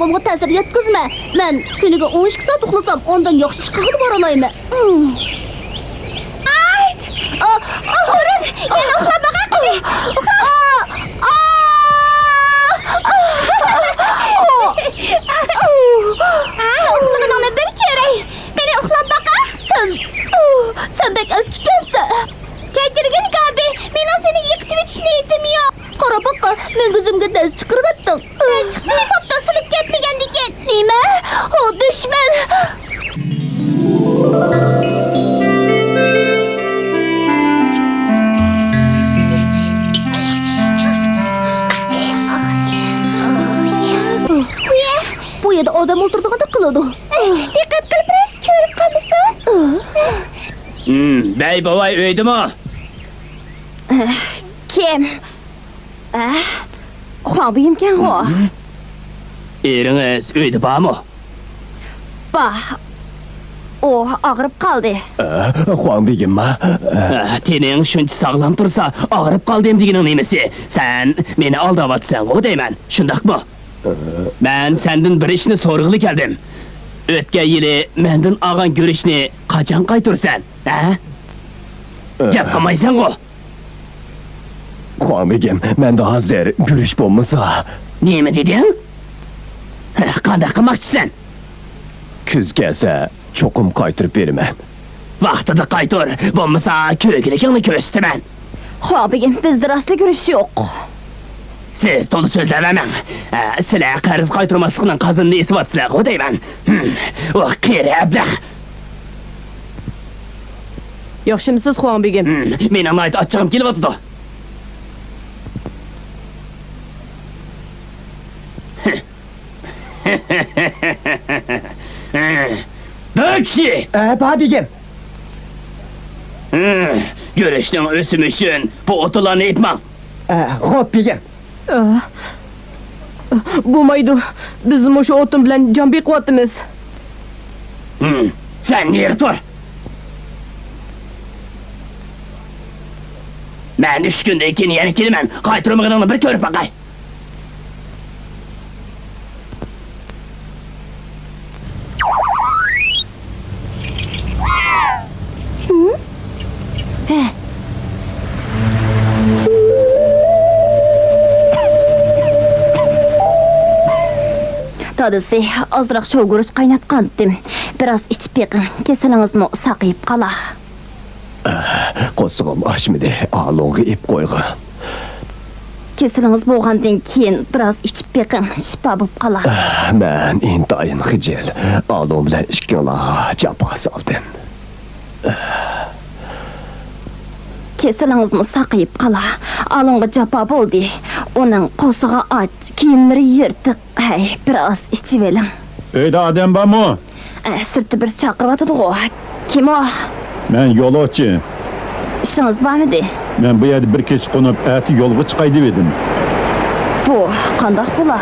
Anamga ta'sir yetkazma. Men kuniga 12 soat uxlasam, ondan yaxshi chiqib boralayman. Ayt! O'rin, yana uxlab baqaqdi. Uxlaganingni bir ko'ray. Meni uxlab baqa. Sen bek eskikansan. Kechirgin Gabi, men seni yiqitib etishni niyatim yo'q. Qara baqa, men ko'zimga daz chiqaribdim. Chiqsini bo'pti, silib ketmagan ekan. Nima? O dushman. Bu yerda odam o'ltirdiganda qiladi. Diqqat qil, biroz ko'rib qolmasan. Bey bovay öydü mü? Kim? Xuan buyimkan o. Eriniz öydü bağ mı? Ba. O ağrıp qaldı. Xuan begim mi? Tenin şunç sağlam tursa ağırıp kaldım diginin nemesi. Sen beni aldavatsan o deymen. Şundak mı? Ben senden bir işini sorgulu geldim. Ötke yili menden ağan görüşünü kaçan kaytırsan? Gap qilmaysan o. Xuan begim, menda hozir görüş bo'lmasa. Nima dedin? Qanday qilmoqchisan? Kuz kelsa, cho'qim qaytirib beraman. Vaqtida qaytir, bo'lmasa ko'ygiligingni ko'rsataman. Xuan bugün bizde rastlı görüş yok. Siz to'liq so'zlamamang. Sizlar qarz qaytirmaslikning qazini esvatsizlar, o deyman. O qeri ablah. Yaxshimisiz Xuan begim? Mening ayt achchig'im kelyapti. Bökşi! Ba begim. Görüştün ösümüşün, bu otularını ipmam. Xo'p begim. Bo'lmaydi. Bizim o'sha o'tin bilan jon beqiyapmiz. Sen neri tur? Ben 3 kundan keyin yana kelaman. Qaytirmaganingni bir ko'rib baqay. Dadısı azraq şovguruş qaynatqandim. Biraz içip beqin. Kesilingizmi saqayıp qala. Qo'zig'im ochmidi, alonga ip qo'yga. Kesilingiz bo'lgandan keyin biraz içip beqin. Shifa bo'lib qala. Men intayin xijil, alon bilan ishkalaga japa soldim. Kesilingizmi saqayıp qala. Alonga japa bo'ldi. Onun qo'sig'i och, kiyimlari yirtiq. Hey, biraz içip elin. Öyde adam var mı? Sirti bir chaqirib o. Kim o? Ben yolcu. İşiniz bormidi? Ben bu yerde bir keç konup eti yolga çıkay dedim. Bu qandaq bo'lar?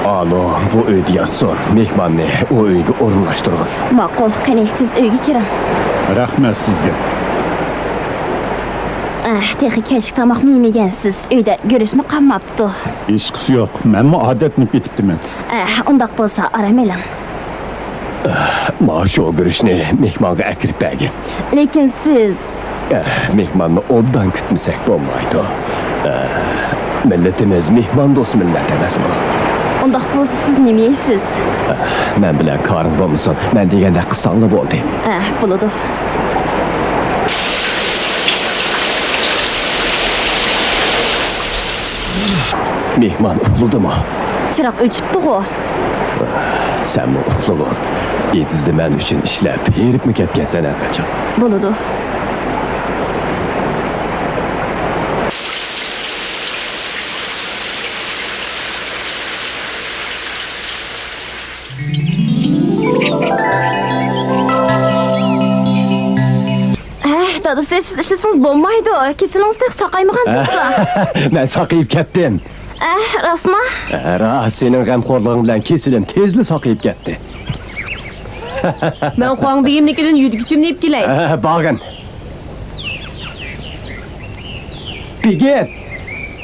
Alon bu uyda yatsin, mehmonni o uyga o'rinlashtirgin. Ma'qul, qani tez uyga kiring. Rahmet sizge. Texi kechki tomoqni yemagansiz. Uyda görüşme qolmabdi. İşkisi yok. Ben mi adetini bitipti men. Undaq bo'lsa arameling. Ma shu görüşni mehmonga akirib bergin. Lekin siz Mehmonni obdan kutmasak bo'lmaydi. Millatimiz mehmon do'st millat emasmi? undaq bo'lsa siz nima yeysiz? Men bilan koring bo'lmasin, men deganda qilsanglar bo'ldi. Bo'ladi. Mehmon uxladimi? Chiroq o'chibdi-ku. Senmi uxlagan? Etizda men uchun ishlab, heribmi ketgansan qachon? Bo'ladi. Dadı siz işisiz bo'lmaydi. Kesilingizda saqaymagan tursa. Men saqayib ketdim. Rasma? Sening g'amxo'rlig'ing bilan kesilim tezli saqayib ketdi. Men Xuan begimnikidan yudgichimni yeb kelay. Bag'in.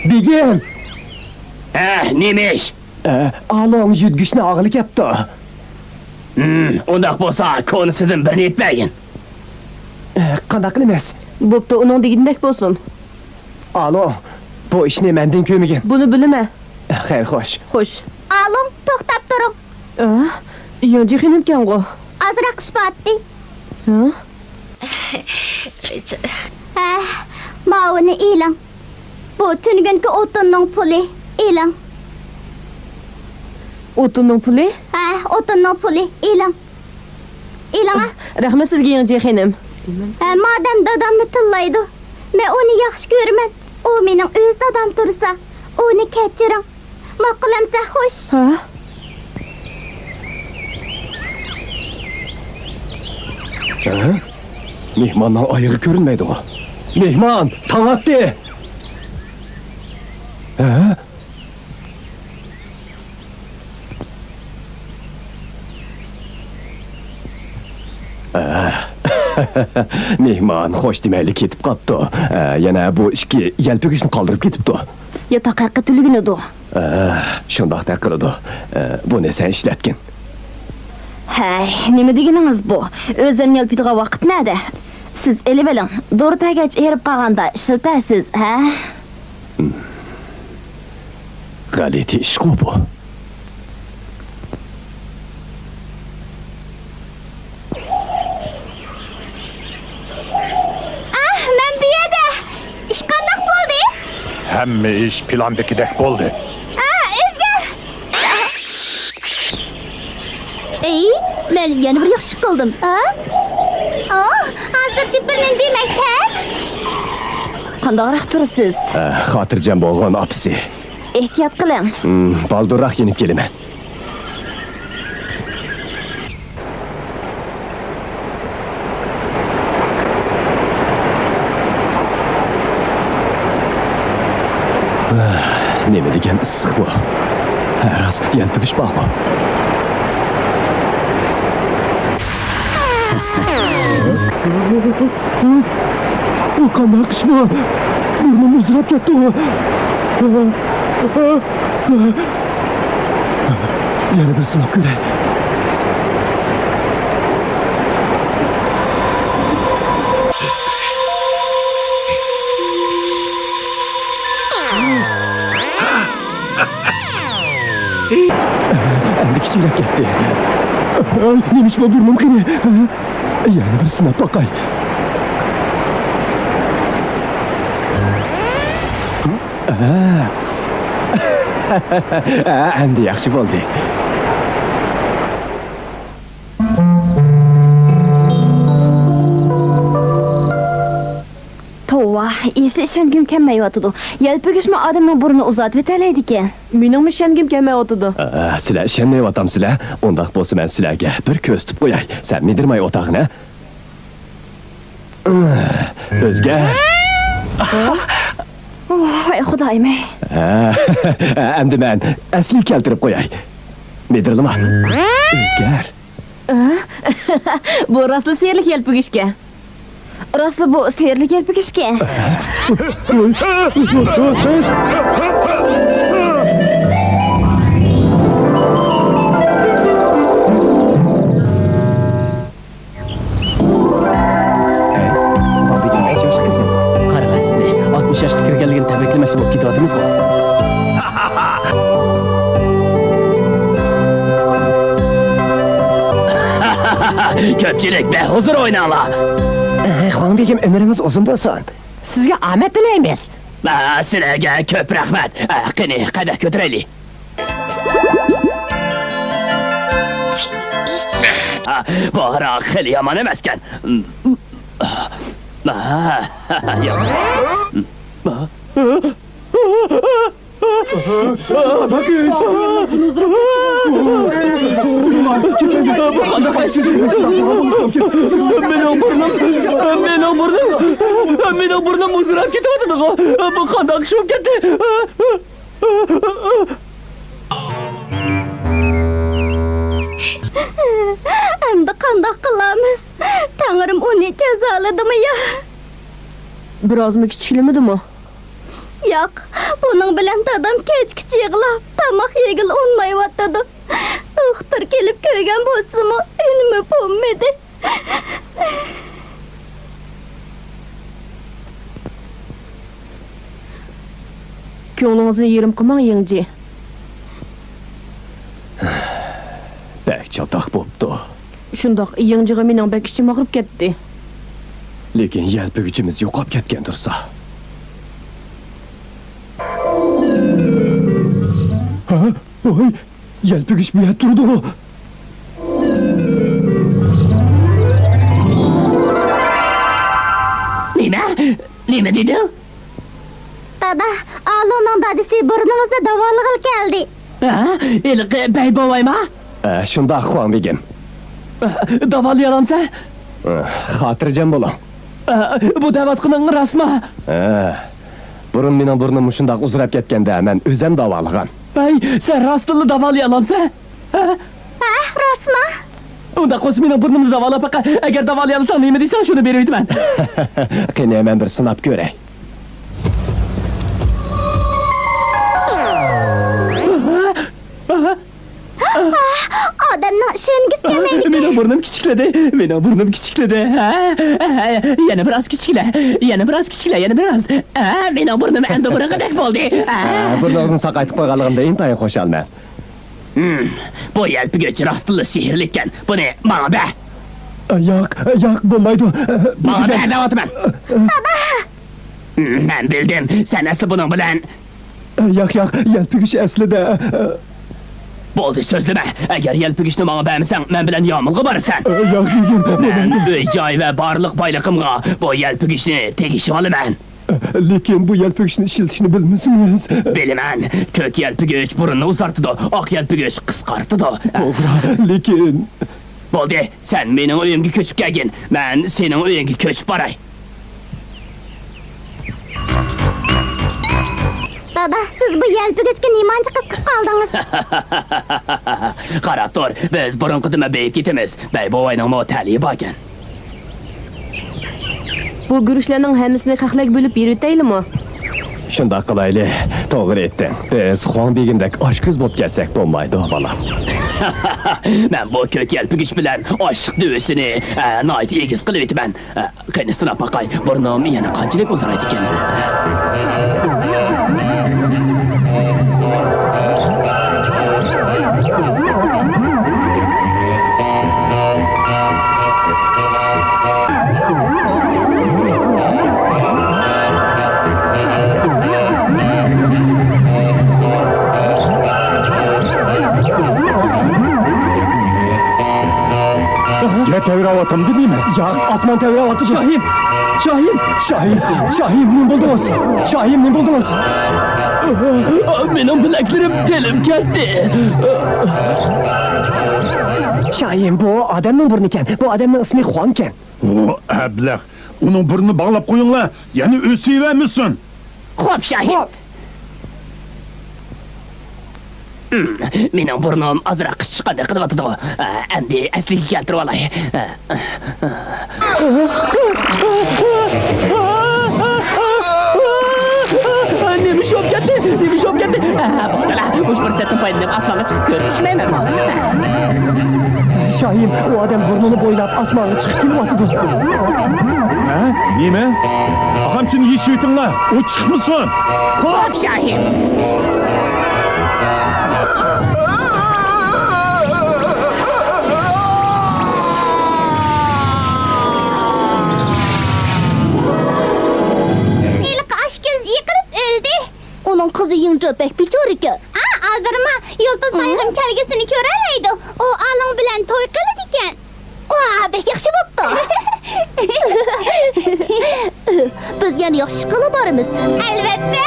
Begim. Neymiş? Alon yutgichni og'li kepti. Undaq bo'lsa, konisidan birini etmagin. Qanday qilamiz? Bo'pti, uning degindek bo'lsin. Alon, bu ishni mendan ko'magin. Buni bilma. Xayr, xo'sh. Xo'sh. Alın, to'xtab turing. Yangi xinimkan go. Ozroq ishbatdi. Mavini elang. Bu tungungi o'tinning puli elang. O'tinning puli? O'tinning puli elang. Elang. Rahmat sizga yangi xinim. Madem dadamni tillaydi, men uni yaxshi ko'raman. U mening o'z dadam tursa, uni kechiring. Ma'qulamsa xo'sh. Mehmonning oyog'i ko'rinmaydi o. Mehmon, tong otdi. Mehmon xo'sh demayli ketib qopti. Yana bu ishki yalpigishni qoldirib ketibdi. Yotoq haqqa tuligini do. Shundoq qiladi. Buni sen ishlatgin. Hay, nima deganingiz bu? O'zim yalpitiga vaqt nada. Siz elib oling. Do'rtagach erib qolganda ishlatasiz, ha? G'alati ish bu. Men bu yerda. Ish qanday bo'ldi? Hamma ish plandagidek bo'ldi. O'zgar. Men yana bir yaxshi qildim. Hozircha birning demak tez. Qandoqroq tursiz? Xotirjam bo'lgan opsi. Ehtiyot qiling. Baldurroq yenib kelaman. Nima degan issiq bu? Rost yalpigish bor. O qanday qish bu? Burnim uzrab ketdi o. Yana bir sinab ko'ray. Endi kichikroq ketdi. Nemish bu burnim qini? Yana bir sinab boqay. Endi yaxshi bo'ldi. Tova, ishongim kelmayotdi. Yalpigishmi odamning burnini uzatib o'talaydi ekan. Mening ishongim kelmayotdi. Sizlar ishonmayapsizlar? Undaq bo'lsa men sizlarga bir ko'z tutib qo'yay. Sen midirmay o'tag'ini. O'zgar. Voy xudoyim. Endi men asli keltirib qo'yay. Midirlama. O'zgar. Bu rostli serlik yalpigishga. Rostli bu serlik yalpigishga. Qaralar sizni 60 yoshga kirganligini tabriklamoqchi bo'lib ketyapmizmi? Ko'pchilik behuzur o'ynanglar. Xonbegim umringiz uzun bo'lsin. Sizga omad tilaymiz. Sizlarga ko'p rahmat. Qani, qadah ko'taraylik. Bu aroq xili yomon emaskan. Yaxshi. Mening burnim muzrab ketyapti. Bu qanday ish bo'lib ketdi? Endi qanday qilamiz? Tangrim uni jazoladimi ya? Birozmi kichiklimidimi? Yo'q, buning bilan dadam kechgacha yig'lab tamaq yegil olmayıvattadı. Doktor gelip köygen bolsumu, önüme bulmadı. Ko'nglingizni yerim qilmang, yengji. Bək çataq bopdu. Shundoq, yengjiga mening bak ichim og'rib ketdi. Lekin yelpigicimiz yo'qolib ketgan tursa. Ha? Oy, yelpigic bu yer turdi o. Nima dedin? Dada, Alo'nun dadisi burnunuzda davalıgıl geldi. Ha? İlk bey boğayma? Şundaq Xuan begim. Davalayalım Xatirjam bo'ling. Bu davatqının rasma. Burun mening burnum shundaq uzrab ketganda men o'zim davolag'an. Bey, sen rastlı davalayalım Ha, Rasma? Unda qo's mening burnimni davolab baqa. Agar davolayalsam nima deysan shuni berayman. Qani men bir sinab ko'ray. Odamning ishongiz kelmaydi. Mening burnum kichikladi. Mening burnum kichikladi. Yana biroz kichikla. Yana biroz kichikla, yana biroz. Mening burnum endi buraqadek bo'ldi. Burningizni saqaytib qo'yganligimda intayin qo'shalman. Bu yelpigic rastlı sihirli ekan. Buni bana be. Yo'q, bo'lmaydi. Bana be davatıman. Ben bildim. Sen asli bunun bilan Yo'q, yelpigic aslida bo'ldi so'zlama. Agar yelpigicni menga bermasang, men bilan yomilga borasan. yo'q begim. Men uy joy va barliq boyliqimga bu yelpigicni tegishib olaman. Lekin bu yelpigicni ishlatishni bilmaysizmi? Bilaman. Ko'k yelpigic burunni uzartidi, oq yelpigic qisqartidi. To'g'ri, lekin Bo'ldi, sen mening uyimga ko'chib kelgin. Men sening uyingga ko'chib boray. Dada, siz bu yelpigichga nimancha qiziqib qoldingiz? Qarab tur, biz burunqidima beyib ketamiz. Bey bovayning motaliyi bor ekan. Bu guruchlarning hammasini haqlak bo'lib yuritaylimi? shundoq qilayli. To'g'ri aytding. Biz Xuan begimdek oshko'z bo'lib kelsak bo'lmaydi, bolam. Men bu ko'k yelpigic bilan oshiq duvasini noit egiz qilib aytaman. Qani sinab boqay, burnim yana qanchalik uzraydi ekan. Yer tevravatim değil mi? Yo'q, osmon tavrayotir. Shohim, men bo'ldingiz. Shohim, men bo'ldingiz. Mening bilaklarim telim ketdi. Shohim, bu odamning burni ekan. Bu odamning ismi Xuan ekan. O ablah. Onun burnunu bağlap koyunla. Yani ösüyvermişsin. Xo'p, Shohim. Mening burnim ozroq qish chiqqandek qilyapti. Endi asliga keltirib olay. Nima shop ketdi? Bo'ptala, ush fursatni foydalanib osmonga chiqib ko'rib tushmayman. Shohim, u odam burnini bo'ylab osmonga chiqib kelyapti. Ha? Nime? Ağam şimdi yeşiyetin la. O çıkmışsın. Xo'p, Shohim. İlk aşkız yıkılıp öldü. Onun kızı yiyince pek bir çor ekan. Aldırma, Yıldız Sayg'ın kelgesini köreleydi. O alın bilen toy kılıdı iken. Bek yaxshi bo'pti. Biz yana yaxshi qila boramiz. Albatta.